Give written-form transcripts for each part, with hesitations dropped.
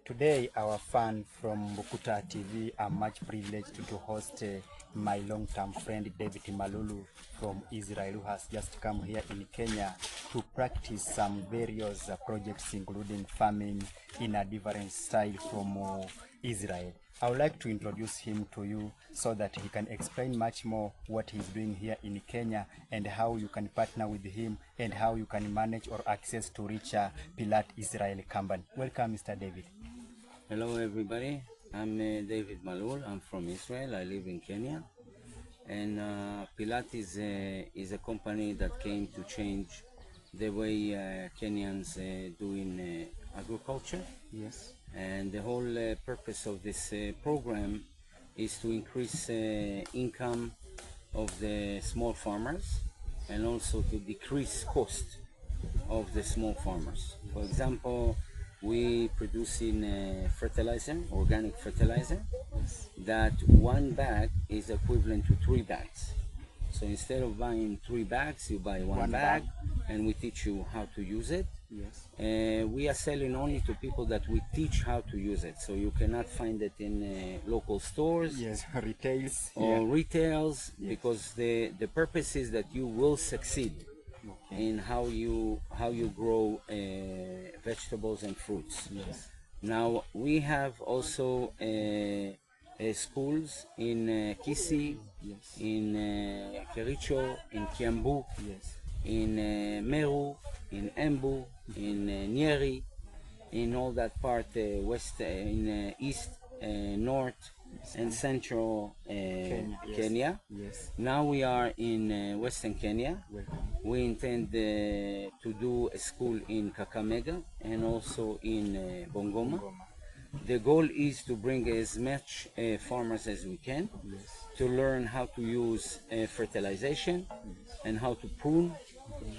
Today, our fan from MBUKUTA TV are much privileged to host my long-term friend David MALUL from Israel, who has just come here in Kenya to practice some various projects, including farming in a different style from Israel. I would like to introduce him to you so that he can explain much more what he's doing here in Kenya and how you can partner with him and how you can manage or access to reach a PILAT Israel company. Welcome, Mr. David. Hello everybody, I'm David MALUL. I'm from Israel. I live in Kenya, and PILAT is a company that came to change the way Kenyans do in agriculture. Yes. And the whole purpose of this program is to increase income of the small farmers and also to decrease cost of the small farmers. For example, we produce in fertilizer, organic fertilizer, that one bag is equivalent to 3 bags. So instead of buying 3 bags, you buy one bag, and we teach you how to use it. Yes. We are selling only to people that we teach how to use it. So you cannot find it in local stores. Yes, retails. Or retails, yes. Because the purpose is that you will succeed. Okay. In how you grow vegetables and fruits. Yes. Now we have also schools in Kisi, yes. In Kericho, in Kiambu, yes. In Meru, in Embu, in Nyeri, in all that part west, in east, north, and central Kenya. Yes. Now we are in western Kenya. We intend to do a school in Kakamega and also in Bungoma. The goal is to bring as much farmers as we can, yes. To learn how to use fertilization, yes. And how to prune,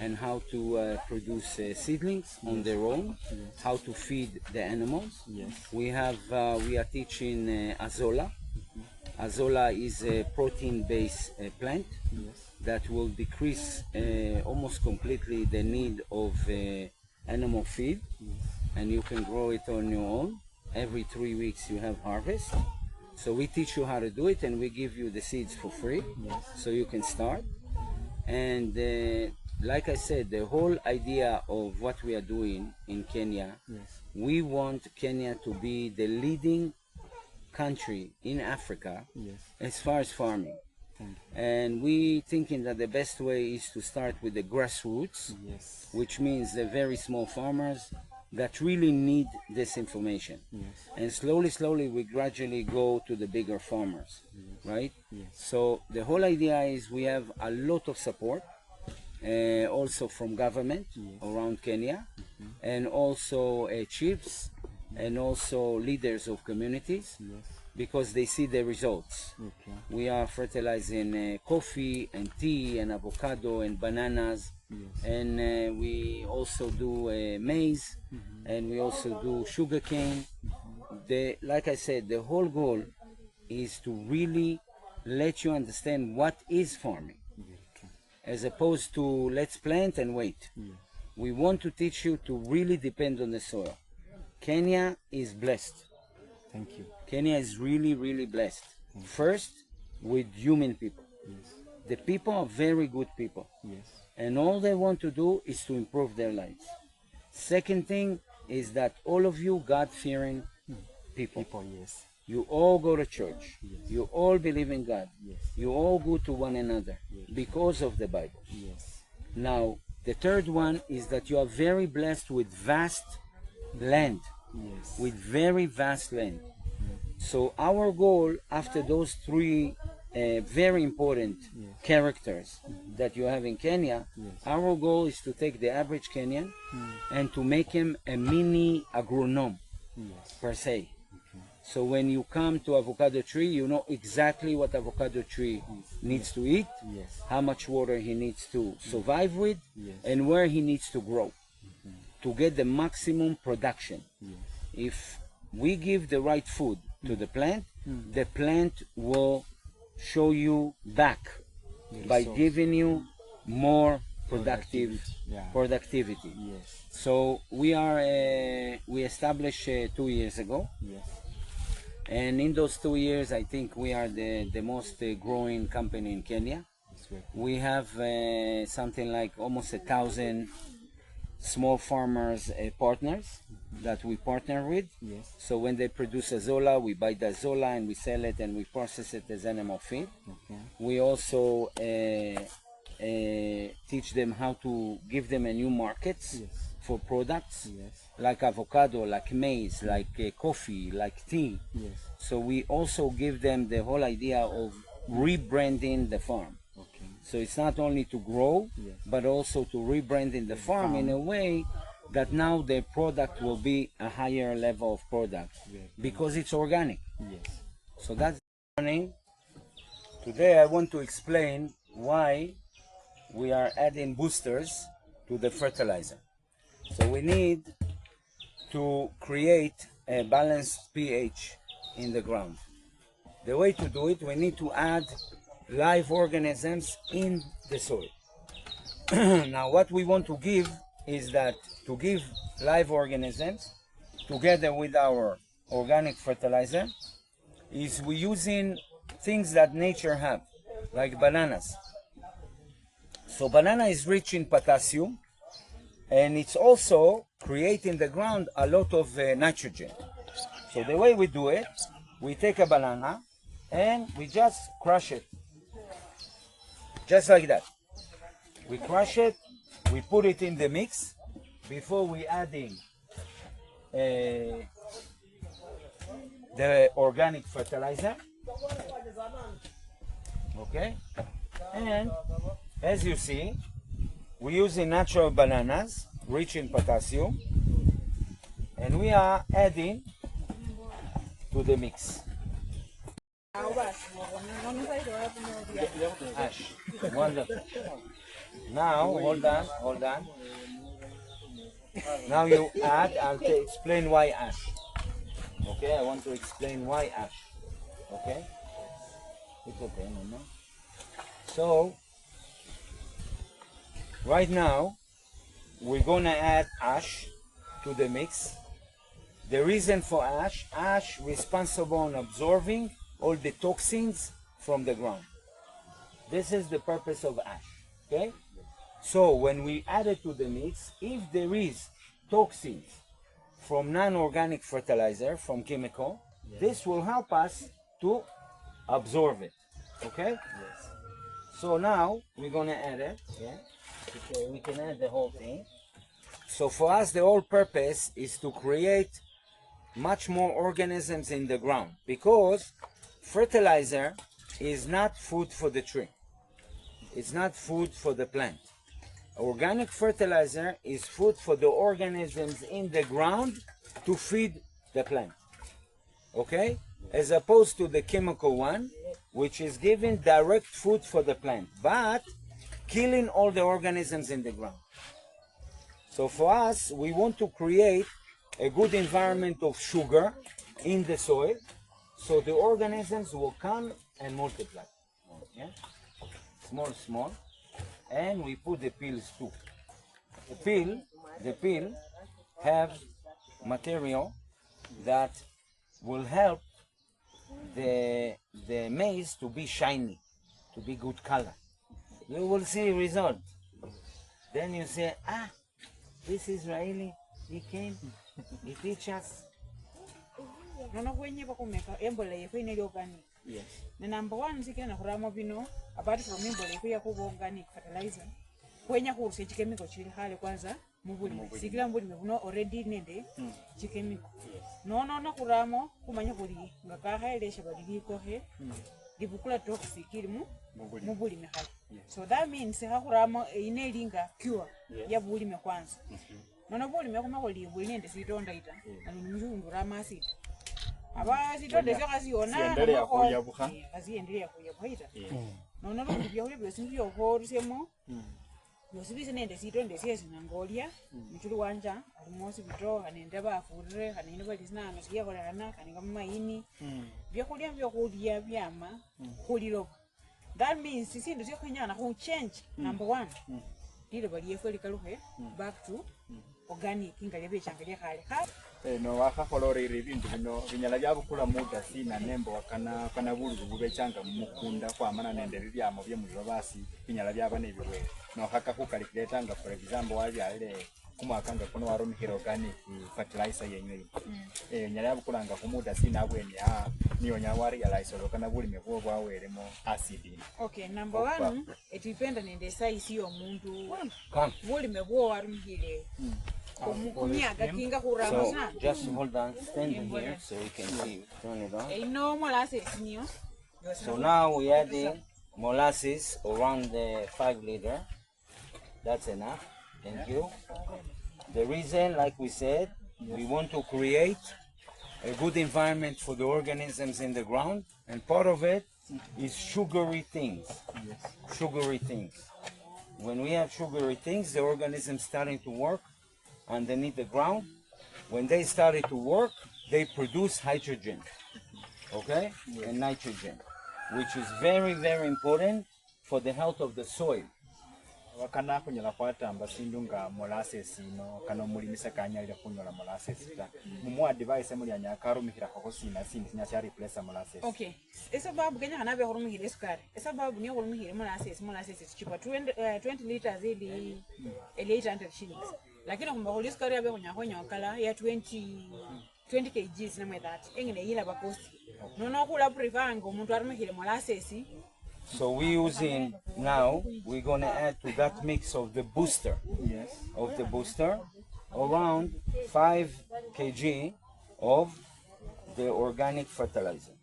and how to produce seedlings, yes. On their own, yes. How to feed the animals. Yes. We are teaching Azola. Azola is a protein-based plant, yes. That will decrease almost completely the need of animal feed, yes. And you can grow it on your own. Every 3 weeks you have harvest. So we teach you how to do it, and we give you the seeds for free, yes. So you can start. And like I said, the whole idea of what we are doing in Kenya, yes. We want Kenya to be the leading country in Africa, yes. As far as farming. And we thinking that the best way is to start with the grassroots, yes. Which means the very small farmers that really need this information, yes. And slowly we gradually go to the bigger farmers, yes. Right, yes. So the whole idea is we have a lot of support also from government, yes. Around Kenya, mm-hmm. And also chiefs, mm-hmm. And also leaders of communities, yes. Because they see the results. Okay. We are fertilizing coffee and tea and avocado and bananas, yes. And we also do maize, mm-hmm. And we also do sugarcane. Mm-hmm. Like I said, the whole goal is to really let you understand what is farming, okay. As opposed to let's plant and wait. Yeah. We want to teach you to really depend on the soil. Kenya is blessed. Thank you. Kenya is really blessed. First, with human people. Yes. The people are very good people. Yes. And all they want to do is to improve their lives. Second thing is that all of you God-fearing people. Yes. You all go to church. Yes. You all believe in God. Yes. You all go to one another, yes. Because of the Bible. Yes. Now, the third one is that you are very blessed with vast land. Yes. With very vast land. So our goal, after those 3 very important, yes. Characters, mm-hmm. That you have in Kenya, yes. Our goal is to take the average Kenyan, and to make him a mini agronome, yes. Per se. Okay. So when you come to avocado tree, you know exactly what avocado tree, yes. Needs to eat, yes. How much water he needs to survive with, yes. And where he needs to grow, mm-hmm. To get the maximum production. Yes. If we give the right food to the plant, the plant will show you back, yes. By giving you more productivity. Yes. So we established 2 years ago. Yes. And in those 2 years, I think we are the most growing company in Kenya. We have something like almost 1,000 small farmers partners that we partner with. Yes. So when they produce azola, we buy the azola and we sell it and we process it as animal feed. Okay. We also teach them how to give them a new markets for products, like avocado, like maize, like coffee, like tea. Yes. So we also give them the whole idea of rebranding the farm. Okay. So it's not only to grow, but also to rebranding the farm in a way that now their product will be a higher level of product because it's organic. Yes. So that's the morning. Today I want to explain why we are adding boosters to the fertilizer. So we need to create a balanced pH in the ground. The way to do it, we need to add live organisms in the soil. Now what we want to give is that to give live organisms together with our organic fertilizer is we using things that nature have, like bananas. So banana is rich in potassium, and it's also creating in the ground a lot of nitrogen. So the way we do it, we take a banana and we just crush it, just like that. We crush it, we put it in the mix before we adding the organic fertilizer. Okay, and as you see, we're using natural bananas rich in potassium, and we are adding to the mix. Ash. Wonderful. Now, hold on. Now you add, I'll explain why ash. Okay, I want to explain why ash. Okay? It's okay, Mama. So, right now, we're gonna add ash to the mix. The reason for ash responsible in absorbing all the toxins from the ground. This is the purpose of ash, okay? So when we add it to the mix, if there is toxins from non-organic fertilizer, from chemical, this will help us to absorb it, okay? Yes. So now we're gonna add it, okay, we can add the whole thing. So for us, the whole purpose is to create much more organisms in the ground, because fertilizer is not food for the tree. It's not food for the plant. Organic fertilizer is food for the organisms in the ground to feed the plant. Okay? As opposed to the chemical one, which is giving direct food for the plant, but killing all the organisms in the ground. So for us, we want to create a good environment of sugar in the soil, so the organisms will come and multiply. Yeah? Small, and we put the pills too. The pill have material that will help the maize to be shiny, to be good color. You will see result. Then you say, this Israeli, he came, he teach us. Yes. The number one is na kurama bino, apart from mbole kuya kubo organic fertilizer. Kwenya kurse chikemiko chili hale kwanza mubuli. Sikila mbuli mebuno already nende chikemiko. No kuramo kumanya kuri ngakaha elesha badigi kohe. Dibukula toxic ilimu mubuli mehali. So that means hakuramo inelinga cure ya buli me kwanza. Nono buli me kuma kuli buli nende sitonda ita. Anunjungu rama sita. Aba sitonde zakaziona Siendelea kuyabuka. Aziendelea kuyabuka. Nono bibya ule byosinzi byokorusemo. Yosibise nende sitonde siesi nangolia. Mchulu wanja alimosi bito anende bafurire anende balisina anasikia kolana kaninga maini. Byokulia byama kuliro. That means sisindu syokunyana ku change number one. lile baliefu likaluhe back to organic nga lebe changalia khale no wakhakolorere ibindu bino binyala byabukula muda sina nembo kana bululu bubechanga mukunda kwamana nende bibyamo byemuliro basi binyala byaba nebirwe no khaka kukalculate nga for example wabyalile kumakanga kuno warumikira organic fertilizer yenywe nyala yabukulanga kumuda sina abweni niyo nyala warealize lokana bulime bwo bwawelemo acid. Okay, number 1 it depend nende size y'omuntu bulime bwo warumikire So just hold on, stand here so you can see. Turn it on. No molasses. So now we add the molasses around the 5 liter. That's enough. Thank you. The reason, like we said, we want to create a good environment for the organisms in the ground, and part of it is sugary things. Sugary things. When we have sugary things, the organisms starting to work underneath the ground. When they started to work, they produce hydrogen, okay, and nitrogen, which is very, very important for the health of the soil. Wakana kunyala kwatamba sindunga molasses ino kana mulimisa kanyalira kunyola molasses ta mumu advice muri anyakarumikira kokosina sinya cha replace molasses. Okay, esababu kenya kana be horumikira sukari esababu niyo horumikira molasses chipa 20 liters ili 800 shillings lakini kumba holi sukari abe kunyakonya kala ya 20 kgs na that engene yila bakosi nono kula prefer ngo umuntu arumikira molasses. So we using now, we're gonna add to that mix of the booster, around 5 kg of the organic fertilizer.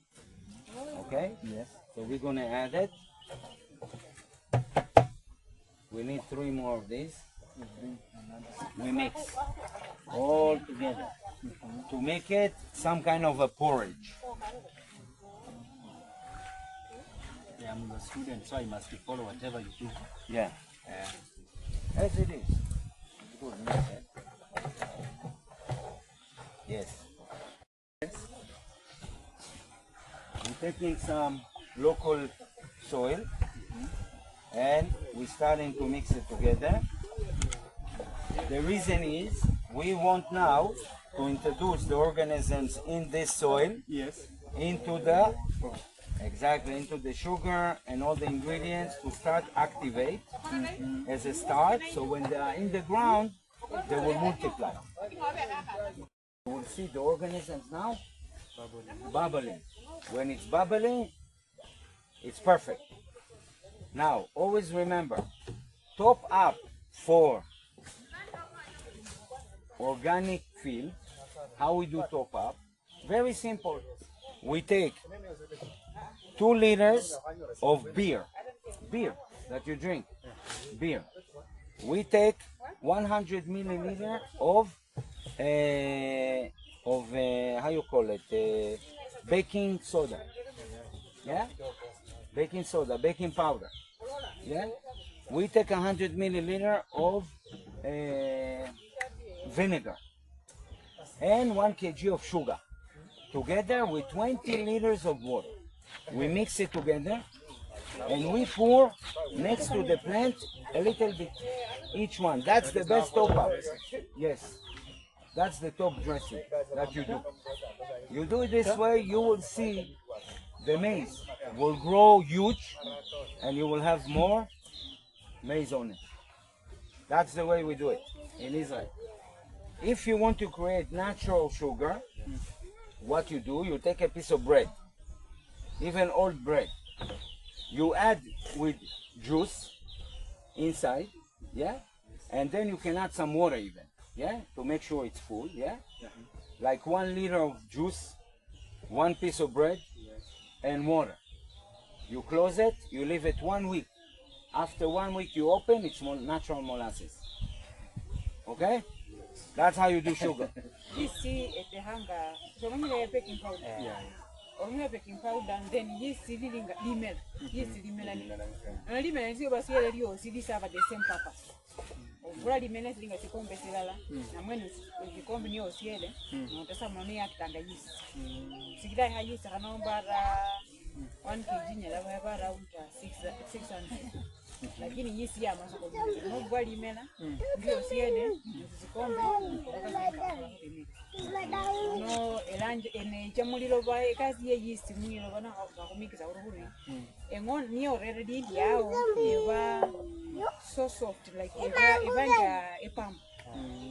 Okay? Yes. So we're gonna add it. We need 3 more of these. We mix all together to make it some kind of a porridge. I'm a student, so I must follow whatever you do. Yeah. As it is. Good. Yes. We're taking some local soil and we're starting to mix it together. The reason is we want now to introduce the organisms in this soil into the into the sugar and all the ingredients to start activate as a start. So when they are in the ground, they will multiply. You will see the organisms now bubbling. When it's bubbling, it's perfect. Now, always remember, top up for organic field. How we do top up? Very simple. We take 2 liters of beer that you drink, beer. We take 100 milliliter of how you call it, baking soda, baking soda, baking powder, We take 100 milliliter of vinegar and 1 kg of sugar, together with 20 liters of water. We mix it together and we pour next to the plant a little bit, each one. That's the best top up. Yes, that's the top dressing that you do. You do it this way, you will see the maize will grow huge and you will have more maize on it. That's the way we do it in Israel. If you want to create natural sugar, what you do, you take a piece of bread, even old bread. You add with juice inside, and then you can add some water even, to make sure it's full, like 1 liter of juice, 1 piece of bread, and water. You close it, you leave it 1 week. After 1 week you open, it's natural molasses. Okay? That's how you do sugar. You see at the hanger, so when you are baking powder, or you are baking powder, and then you see the limel. Yes, the limel. And the limel is over here, you see this have the same purpose. Already minutes ring as a compesilla, and when you come in your ciel, not a money act and the yeast. Sigda has used a number 1 kg, around 600. lakini yeast ya masoko no bali mena ndio siene zikombe no elanje ene chamuliro bae kazi ye yeast mwiro bana bakumikiza uruhuri engon ni already yao eba so soft like eva epam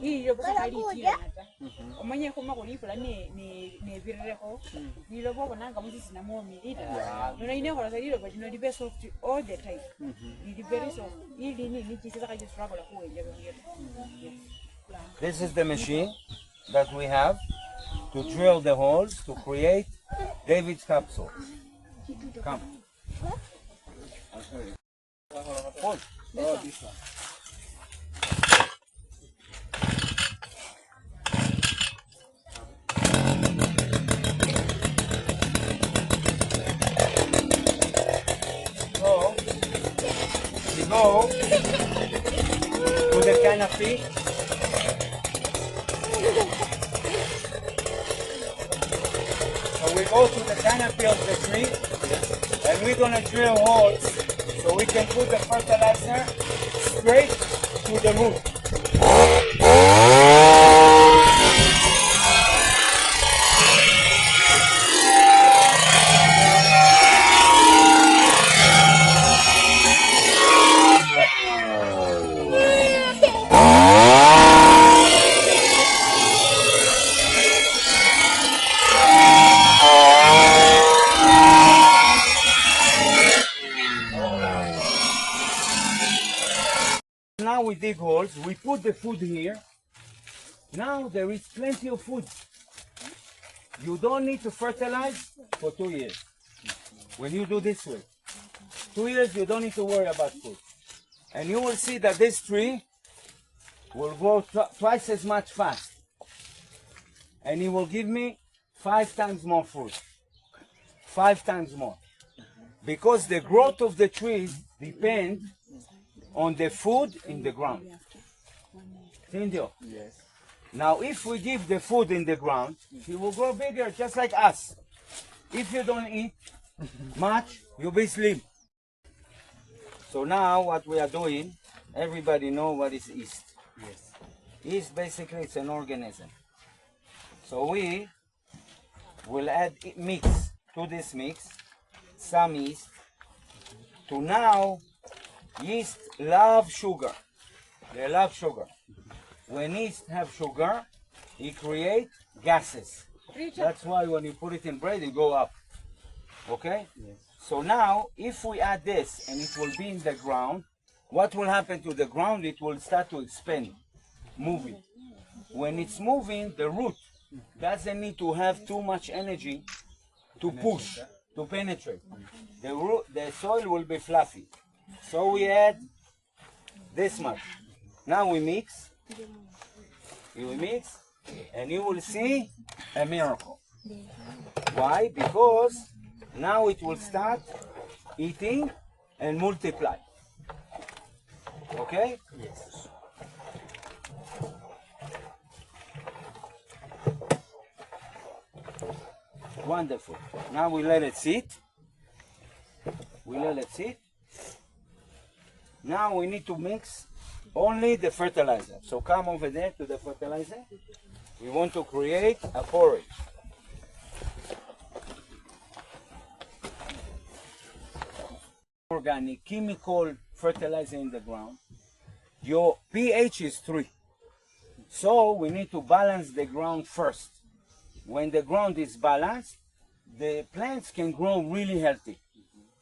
hii yo baka kali tira nata omanye kuma kulifula ne virreko ni lobo bonanga muzisi na mo milita no ine kola saliro but no be soft all the time ni very soft ili ni kisa ka just struggle ku enje. This is the machine that we have to drill the holes to create David's capsule. Come. I'll show you. Hold. Oh, this one. So, we go to the canopy. So we go to the canopy of the tree, and we're gonna drill holes so we can put the fertilizer straight to the root. Now we dig holes, we put the food here. Now there is plenty of food. You don't need to fertilize for 2 years. When you do this way, 2 years you don't need to worry about food. And you will see that this tree will grow twice as much fast. And it will give me 5 times more food. 5 times more. Because the growth of the trees depends on the food in the ground. Indio? Yes. Now if we give the food in the ground, it will grow bigger just like us. If you don't eat much, you'll be slim. So now what we are doing, everybody know what is yeast. Yes. Yeast basically it's an organism. So we will add mix to this mix, some yeast, to now yeast love sugar. They love sugar. When yeast have sugar, it create gases. That's why when you put it in bread, it go up. Okay? Yes. So now, if we add this and it will be in the ground, what will happen to the ground? It will start to expand, moving. When it's moving, the root doesn't need to have too much energy to push, to penetrate. The soil will be fluffy. So we add this much. Now we mix. You will mix, and you will see a miracle. Why? Because now it will start eating and multiply. Okay? Yes. Wonderful. Now we let it sit. We let it sit. Now we need to mix only the fertilizer. So come over there to the fertilizer. We want to create a porridge. Organic, chemical fertilizer in the ground. Your pH is 3. So we need to balance the ground first. When the ground is balanced, the plants can grow really healthy.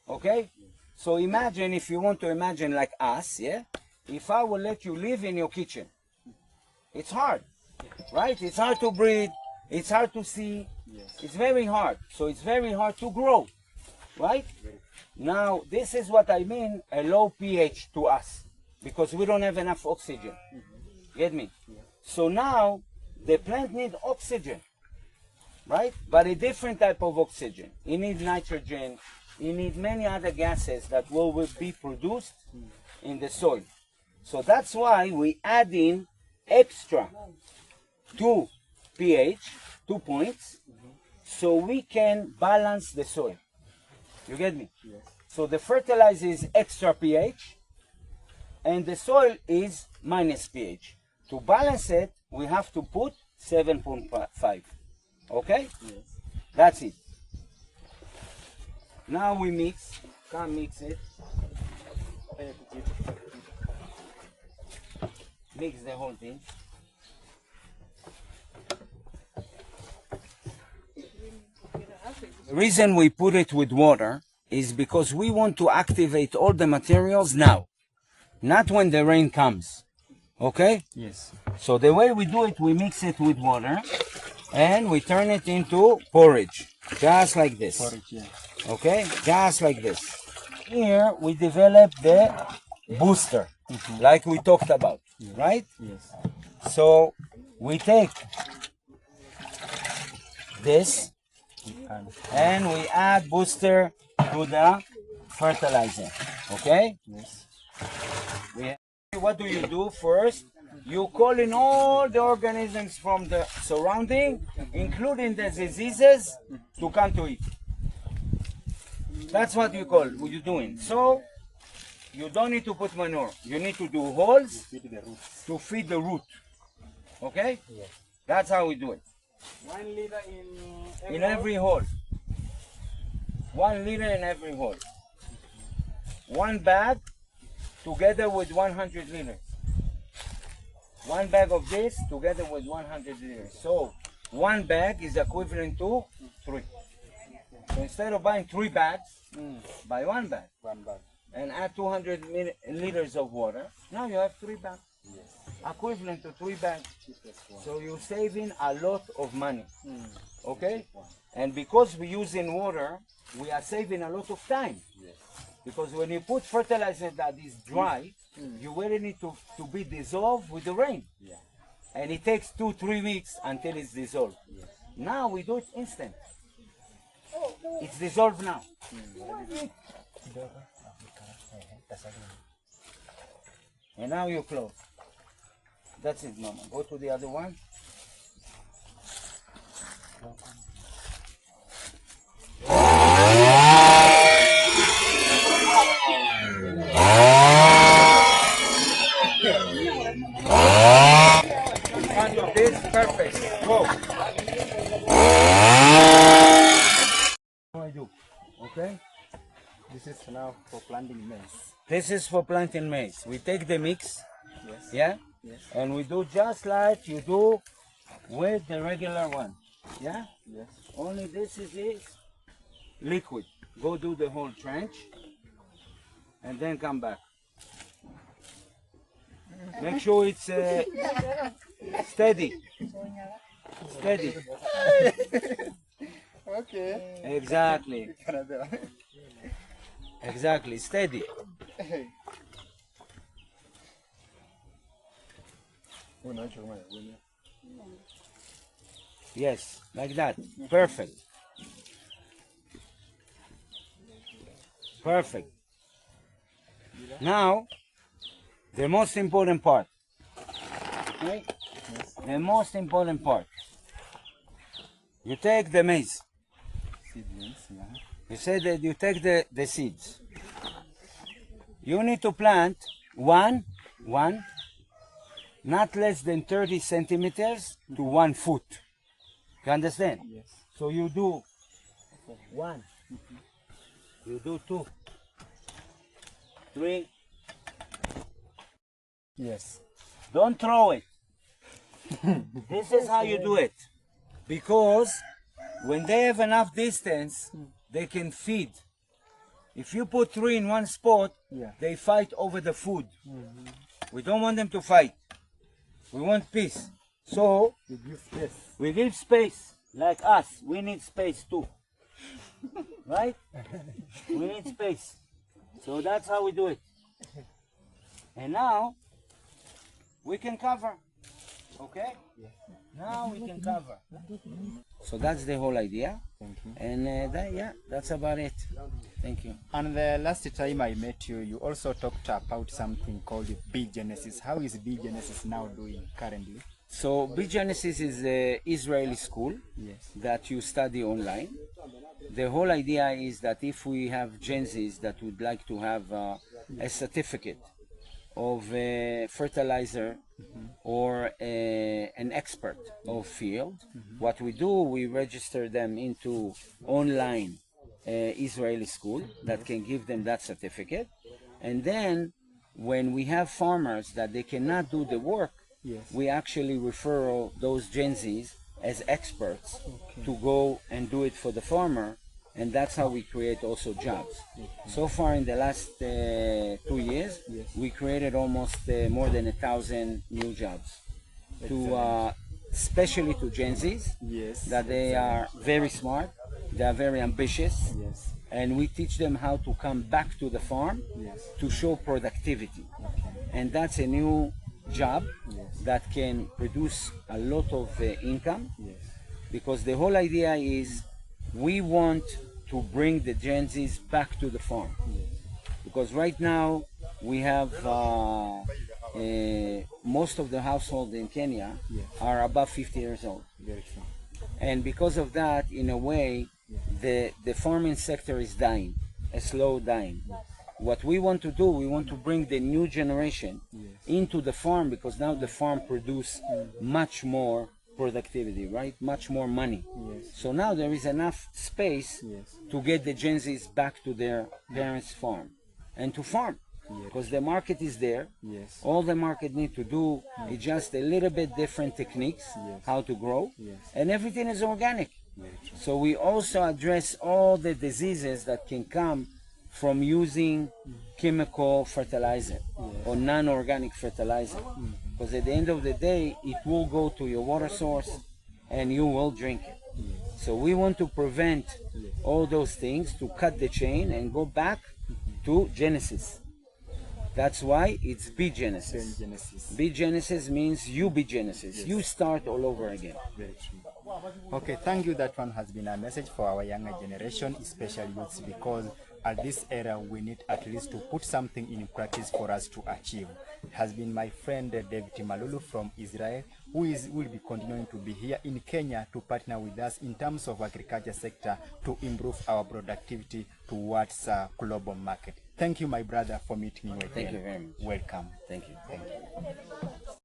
Okay? So imagine, if you want to imagine like us, yeah? If I will let you live in your kitchen, it's hard, right? It's hard to breathe, it's hard to see, it's very hard. So it's very hard to grow, right? Now, this is what I mean, a low pH to us, because we don't have enough oxygen. Get me? So now, the plant needs oxygen, right? But a different type of oxygen. It needs nitrogen, it needs many other gases that will be produced in the soil. So that's why we add in extra 2 pH, 2 points, so we can balance the soil. You get me? Yes. So the fertilizer is extra pH, and the soil is minus pH. To balance it, we have to put 7.5. Okay? Yes. That's it. Now we mix. Come mix it. Mix the whole thing. The reason we put it with water is because we want to activate all the materials now, not when the rain comes. Okay? Yes. So the way we do it, we mix it with water and we turn it into porridge, just like this. Porridge, yeah. Okay? Just like this. Here we develop the booster, like we talked about, right? Yes. So we take this and we add booster to the fertilizer. Okay? Yes. What do you do first? You call in all the organisms from the surrounding, including the diseases, to come to it. That's what you call, what you're doing. So you don't need to put manure. You need to do holes to feed the root. Okay? Yes. That's how we do it. 1 liter In every hole. 1 liter in every hole. 1 bag together with 100 liters. 1 bag of this together with 100 liters. So 1 bag is equivalent to 3. So instead of buying 3 bags, buy 1 bag. 1 bag. And add 200 liters of water. Now you have 3 bags. Yes. Equivalent to 3 bags. So you're saving a lot of money. Okay? And because we're using water, we are saving a lot of time. Yes. Because when you put fertilizer that is dry, you really need to be dissolved with the rain. Yeah. And it takes 2-3 weeks until it's dissolved. Yes. Now we do it instant. It's dissolved now. And now you close. That's it, Mama. Go to the other one. This perfect. Go. I do. Okay. This is now for planting maize. This is for planting maize. We take the mix. Yes. Yeah. Yes. And we do just like you do with the regular one. Yeah. Yes. Only this is liquid. Go do the whole trench and then come back. Make sure it's steady. Steady. Okay. Exactly. Exactly. Steady. Yes, like that. Perfect. Perfect. Now, the most important part. Okay? The most important part. You take the maize. Seedlings, yeah. You say that you take the seeds. You need to plant one, not less than 30 centimeters to 1 foot. You understand? Yes. So you do 1, you do 2, 3. Yes. Don't throw it. This is how you do it. Because when they have enough distance, they can feed. If you put 3 in one spot, Yeah. they fight over the food. We don't want them to fight. We want peace. So You give space. we give space. Like us, we need space too. Right? We need space. So that's how we do it. And now we can cover. Okay? Now we can cover. So that's the whole idea. Thank you. And yeah, that's about it. Thank you. And the last time I met you, you also talked about something called B-Genesis. How is B-Genesis now doing currently? So B-Genesis is an Israeli school Yes. that you study online. The whole idea is that if we have Gen Zs that would like to have a certificate of a fertilizer or an expert of field. What we do, we register them into online Israeli school that can give them that certificate. And then when we have farmers that they cannot do the work, we actually refer those Gen Zs as experts to go and do it for the farmer, and that's how we create also jobs. So far in the last 2 years, we created almost more than 1,000 new jobs, to especially to Gen Zs, that they are very smart, they are very ambitious, and we teach them how to come back to the farm to show productivity. And that's a new job that can produce a lot of income, because the whole idea is we want to bring the Gen Zs back to the farm. Because right now we have most of the households in Kenya are above 50 years old. And because of that, in a way, the farming sector is dying, a slow dying. What we want to do, we want to bring the new generation into the farm, because now the farm produce much more productivity, right? Much more money. So now there is enough space to get the Gen Zs back to their parents' farm and to farm, because the market is there. All the market need to do is just a little bit different techniques, how to grow, and everything is organic. So we also address all the diseases that can come from using chemical fertilizer or non-organic fertilizer, because at the end of the day it will go to your water source and you will drink it. So we want to prevent all those things, to cut the chain and go back to Genesis. That's why it's Be Genesis. Be Genesis means you be Genesis. You start all over again. Very true. Okay, thank you. That one has been a message for our younger generation, especially youths, because at this era we need at least to put something in practice for us to achieve. It has been my friend David MALUL from Israel, who will be continuing to be here in Kenya to partner with us in terms of agriculture sector to improve our productivity towards a global market. Thank you, my brother, for meeting me. Thank you very much. Welcome. Thank you. Thank you.